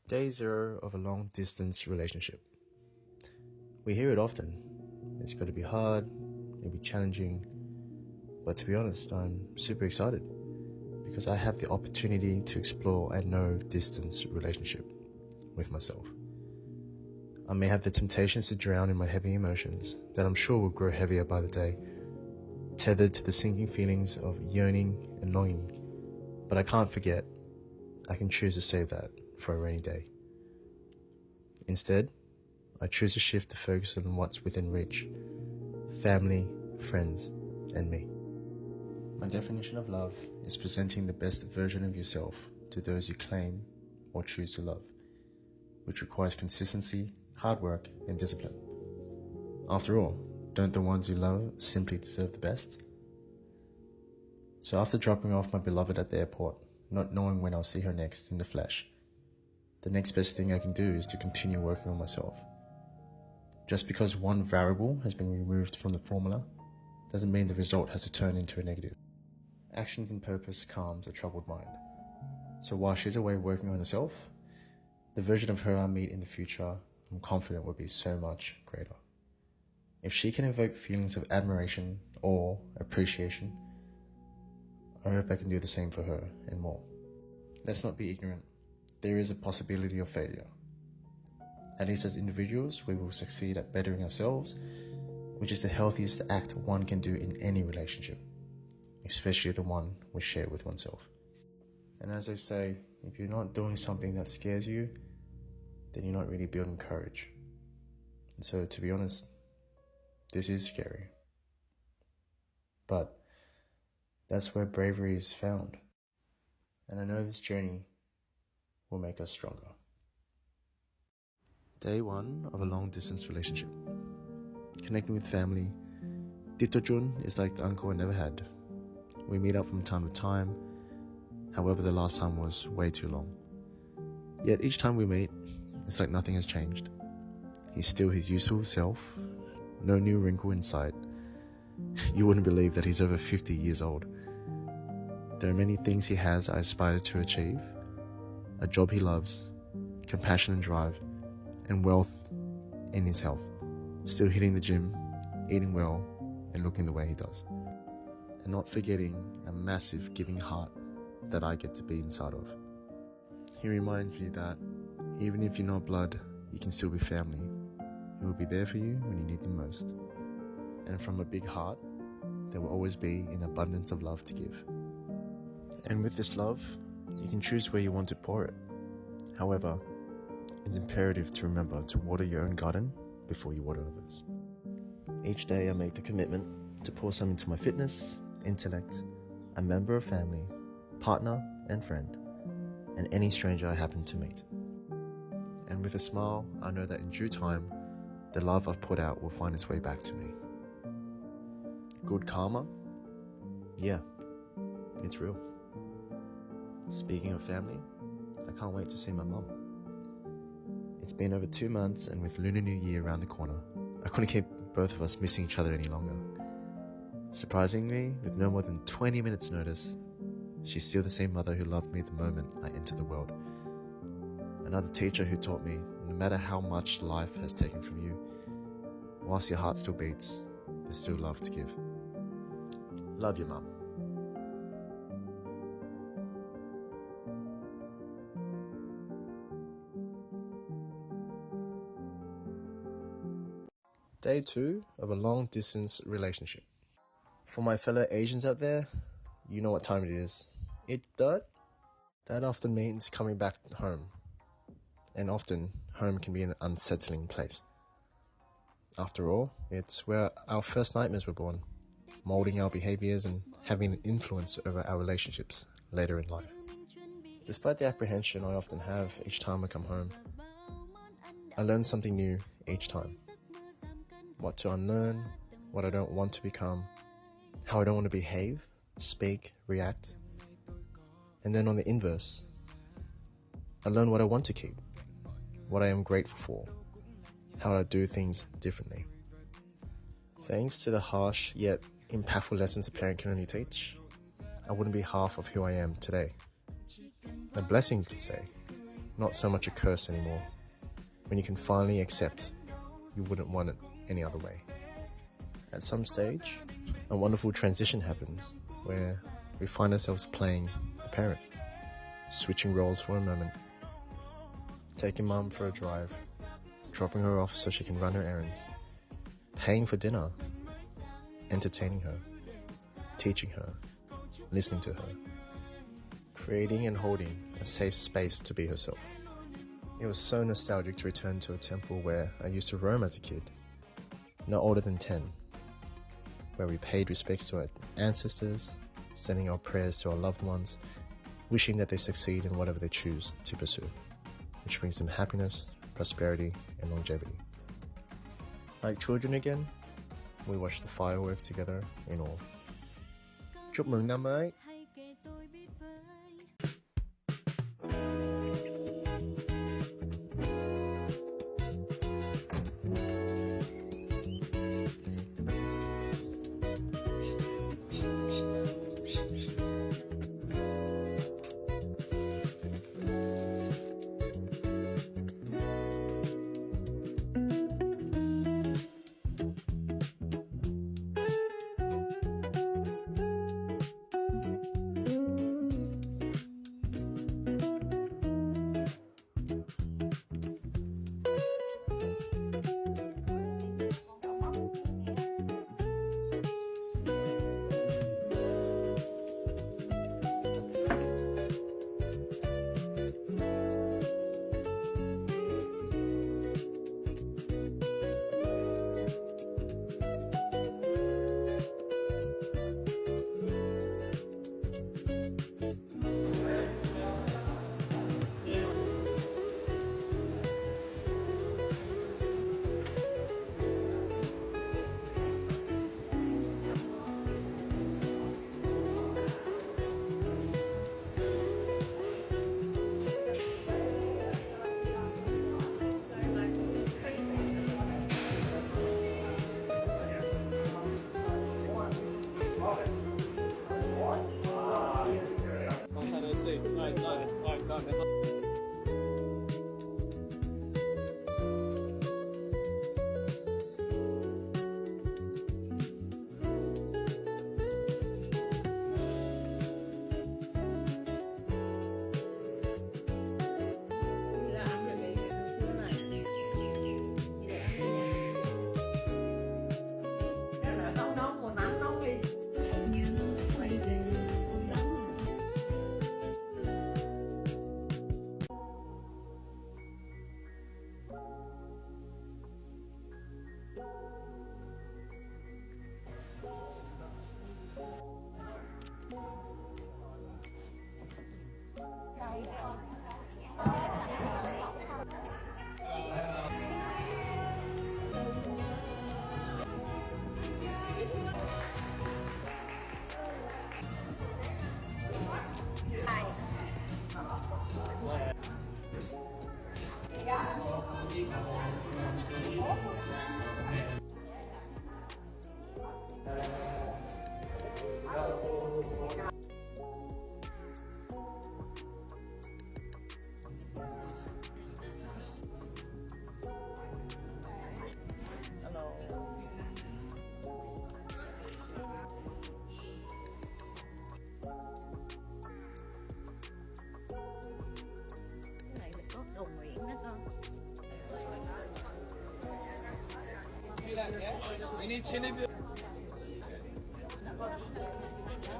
Day zero of a long distance relationship. We hear it often. It's got to be hard, it'll be challenging, but to be honest, I'm super excited because I have the opportunity to explore a no distance relationship with myself. I may have the temptations to drown in my heavy emotions that I'm sure will grow heavier by the day, tethered to the sinking feelings of yearning and longing, but I can't forget. I can choose to save that for a rainy day. Instead, I choose to shift the focus on what's within reach: family, friends, and me. My definition of love is presenting the best version of yourself to those you claim or choose to love, which requires consistency, hard work, and discipline. After all, don't the ones you love simply deserve the best? So after dropping off my beloved at the airport, not knowing when I'll see her next in the flesh, the next best thing I can do is to continue working on myself. Just because one variable has been removed from the formula doesn't mean the result has to turn into a negative. Actions and purpose calms a troubled mind. So while she's away working on herself, the version of her I meet in the future, I'm confident will be so much greater. If she can evoke feelings of admiration, awe, appreciation, I hope I can do the same for her and more. Let's not be ignorant. There is a possibility of failure. At least as individuals, we will succeed at bettering ourselves, which is the healthiest act one can do in any relationship, especially the one we share with oneself. And as they say, if you're not doing something that scares you, then you're not really building courage. And so, to be honest, this is scary. But that's where bravery is found. And I know this journey will make us stronger. Day one of a long distance relationship. Connecting with family. Tito Jun is like the uncle I never had. We meet up from time to time. However, the last time was way too long. Yet each time we meet, it's like nothing has changed. He's still his usual self. No new wrinkle in sight. You wouldn't believe that he's over 50 years old. There are many things he has I aspire to achieve. A job he loves, compassion and drive, and wealth in his health. Still hitting the gym, eating well, and looking the way he does. And not forgetting a massive giving heart that I get to be inside of. He reminds me that even if you're not blood, you can still be family. He will be there for you when you need them most. And from a big heart, there will always be an abundance of love to give. And with this love, you can choose where you want to pour it. However, it's imperative to remember to water your own garden before you water others. Each day I make the commitment to pour some into my fitness, intellect, a member of family, partner and friend, and any stranger I happen to meet. And with a smile, I know that in due time, the love I've put out will find its way back to me. Good karma? Yeah, it's real. Speaking of family, I can't wait to see my mum. It's been over 2 months, and with Lunar New Year around the corner, I couldn't keep both of us missing each other any longer. Surprisingly, with no more than 20 minutes notice, she's still the same mother who loved me the moment I entered the world. Another teacher who taught me, no matter how much life has taken from you, whilst your heart still beats, there's still love to give. Love your mum. Day 2 of a long distance relationship. For my fellow Asians out there, you know what time it is. It's done. That often means coming back home. And often, home can be an unsettling place. After all, it's where our first nightmares were born, molding our behaviors and having an influence over our relationships later in life. Despite the apprehension I often have each time I come home, I learn something new each time. What to unlearn, what I don't want to become, how I don't want to behave, speak, react. And then on the inverse, I learn what I want to keep, what I am grateful for, how I do things differently. Thanks to the harsh yet impactful lessons a parent can only teach, I wouldn't be half of who I am today. A blessing, you could say. not so much a curse anymore, when you can finally accept you wouldn't want it any other way. At some stage, a wonderful transition happens where we find ourselves playing the parent, switching roles for a moment, taking mum for a drive, dropping her off so she can run her errands, paying for dinner, entertaining her, teaching her, listening to her, creating and holding a safe space to be herself. It was so nostalgic to return to a temple where I used to roam as a kid, not older than 10, where we paid respects to our ancestors, sending our prayers to our loved ones, wishing that they succeed in whatever they choose to pursue, which brings them happiness, prosperity, and longevity. Like children again, we watched the fireworks together in awe. Chúc mừng năm mới!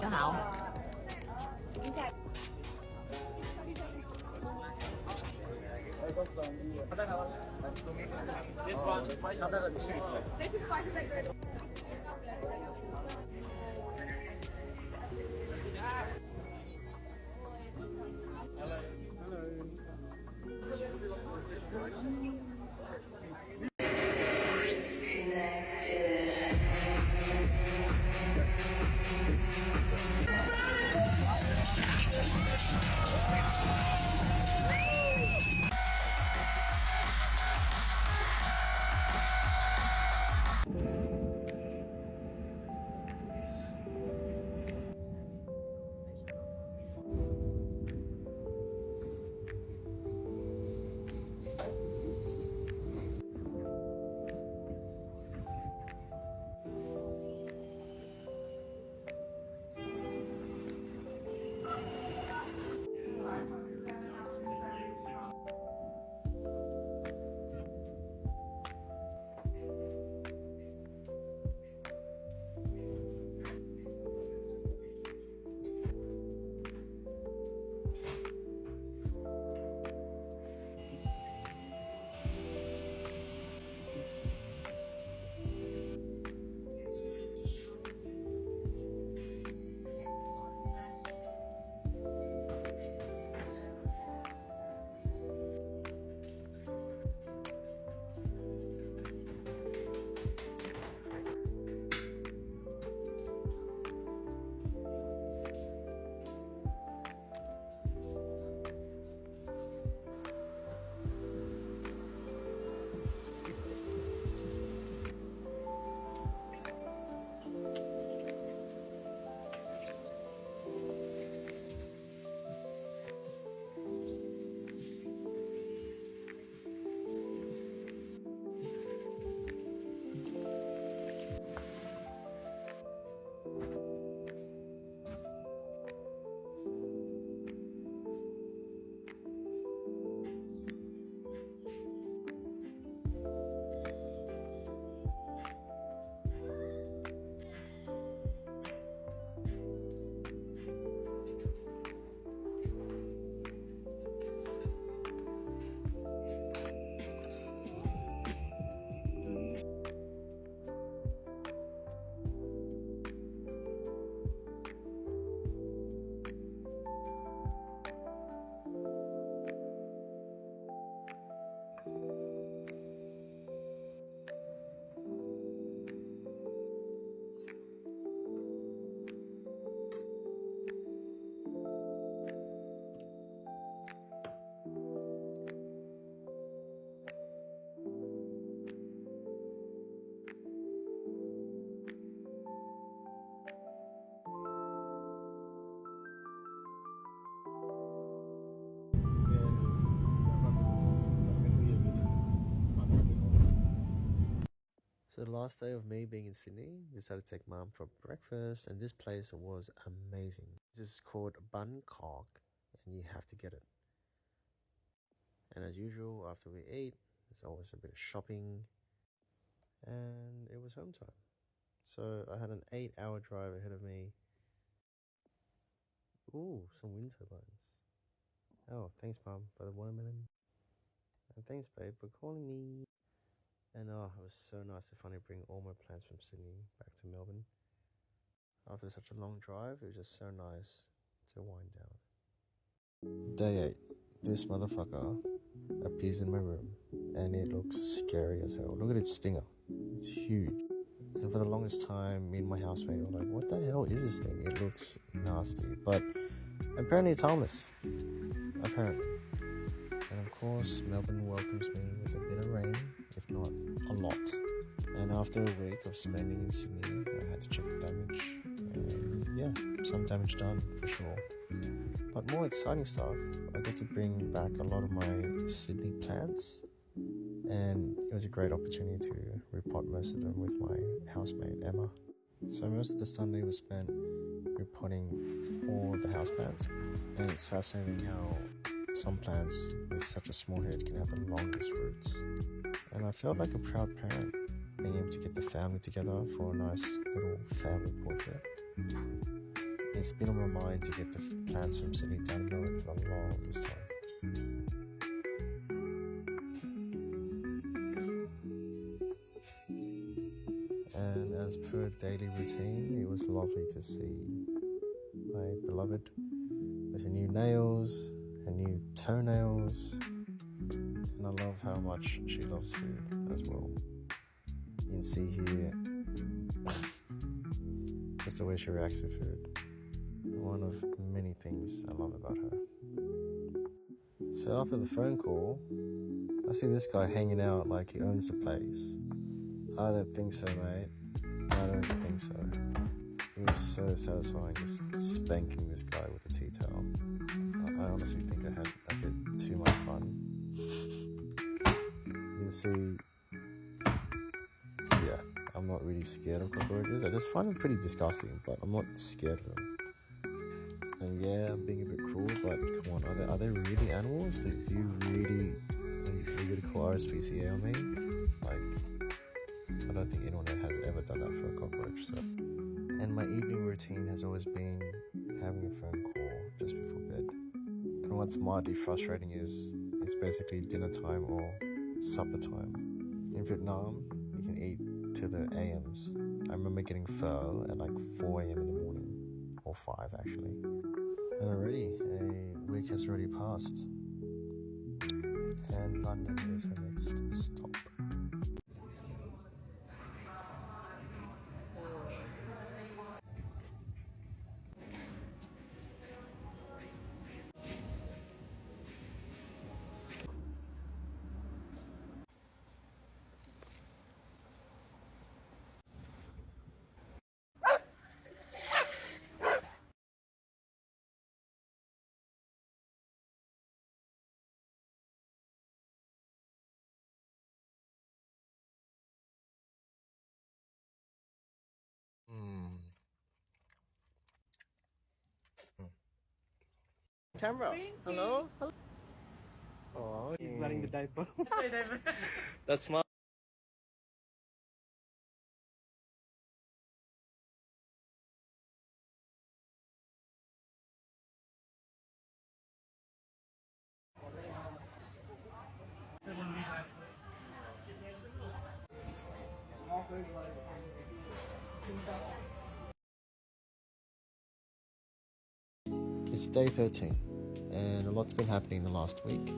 Cho Hậu. last day of me being in Sydney, decided to take Mum for breakfast, and this place was amazing. This is called Bangkok, and you have to get it. And as usual, after we ate, there's always a bit of shopping, and it was home time. So I had an 8-hour drive ahead of me. Ooh, some wind turbines. Oh, thanks, Mum, for the watermelon. And thanks, babe, for calling me. And oh, it was so nice to finally bring all my plants from Sydney back to Melbourne. After such a long drive, it was just so nice to wind down. Day 8. This motherfucker appears in my room, and it looks scary as hell. Look at its stinger. It's huge. And for the longest time, me and my housemate were like, what the hell is this thing? It looks nasty. But apparently it's harmless. Apparently. And of course, Melbourne welcomes me with a bit of rain, if not a lot. And after a week of spending in Sydney, I had to check the damage. And yeah, some damage done for sure. But more exciting stuff, I got to bring back a lot of my Sydney plants. And it was a great opportunity to repot most of them with my housemate Emma. So most of the Sunday was spent repotting all of the houseplants, and it's fascinating how some plants with such a small head can have the longest roots. And I felt like a proud parent being able to get the family together for a nice little family portrait. It's been on my mind to get the plants from Sydney down the road for the longest time. And as per daily routine, it was lovely to see my beloved with her new nails, her new toenails, and I love how much she loves food as well. You can see here just the way she reacts to food. One of many things I love about her. So after the phone call, I see this guy hanging out like he owns the place. I don't think so, mate. I don't think so. It was so satisfying just spanking this guy with a tea towel. I honestly think I had a bit too much fun. You can see, yeah, I'm not really scared of cockroaches. I just find them pretty disgusting, but I'm not scared of them. And yeah, I'm being a bit cruel, but come on, are they really animals? Do you really call RSPCA on me? Like, I don't think anyone has ever done that for a cockroach. So. And my evening routine has always been having a phone call just before bed. And what's mildly frustrating is it's basically dinner time or supper time. In Vietnam, you can eat to the AMs. I remember getting pho at like 4 a.m. in the morning, or 5 actually. And already, a week has already passed. And London is her next stop. Camera. Hello? Oh, he's wearing the diaper. That's smart. It's day 13, and a lot's been happening in the last week.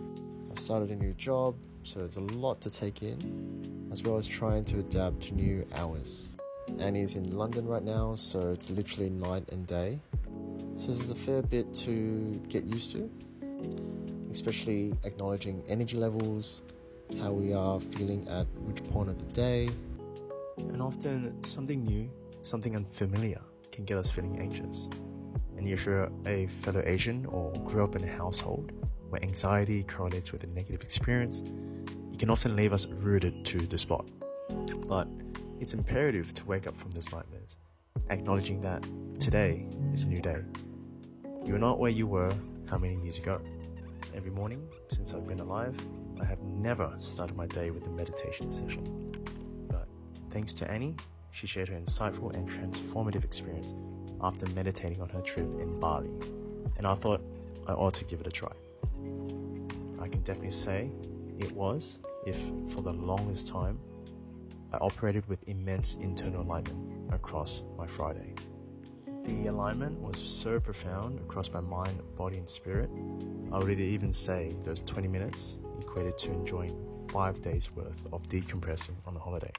I've started a new job, so it's a lot to take in, as well as trying to adapt to new hours. Annie's in London right now, so it's literally night and day. So there's a fair bit to get used to, especially acknowledging energy levels, how we are feeling at which point of the day, and often something new, something unfamiliar can get us feeling anxious. And if you're a fellow Asian or grew up in a household where anxiety correlates with a negative experience, it can often leave us rooted to the spot. But It's imperative to wake up from those nightmares, acknowledging that today is a new day. You're not where you were how many years ago. Every morning since I've been alive, I have never started my day with a meditation session. But thanks to Annie, she shared her insightful and transformative experience after meditating on her trip in Bali, and I thought I ought to give it a try. I can definitely say it was, if for the longest time, I operated with immense internal alignment across my Friday. The alignment was so profound across my mind, body and spirit, I would even say those 20 minutes equated to enjoying 5 days worth of decompressing on a holiday.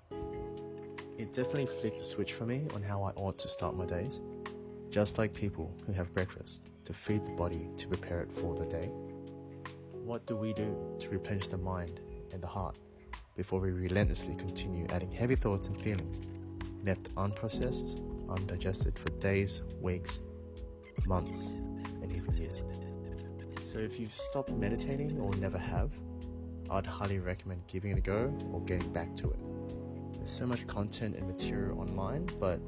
It definitely flicked a switch for me on how I ought to start my days, just like people who have breakfast to feed the body to prepare it for the day. What do we do to replenish the mind and the heart before we relentlessly continue adding heavy thoughts and feelings left unprocessed, undigested for days, weeks, months, and even years? So if you've stopped meditating or never have, I'd highly recommend giving it a go or getting back to it. There's so much content and material online, but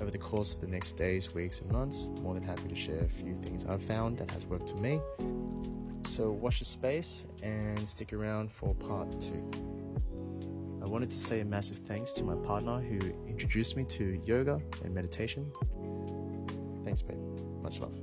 over the course of the next days, weeks, and months, I'm more than happy to share a few things I've found that has worked for me. So watch the space and stick around for part 2. I wanted to say a massive thanks to my partner who introduced me to yoga and meditation. Thanks, babe. Much love.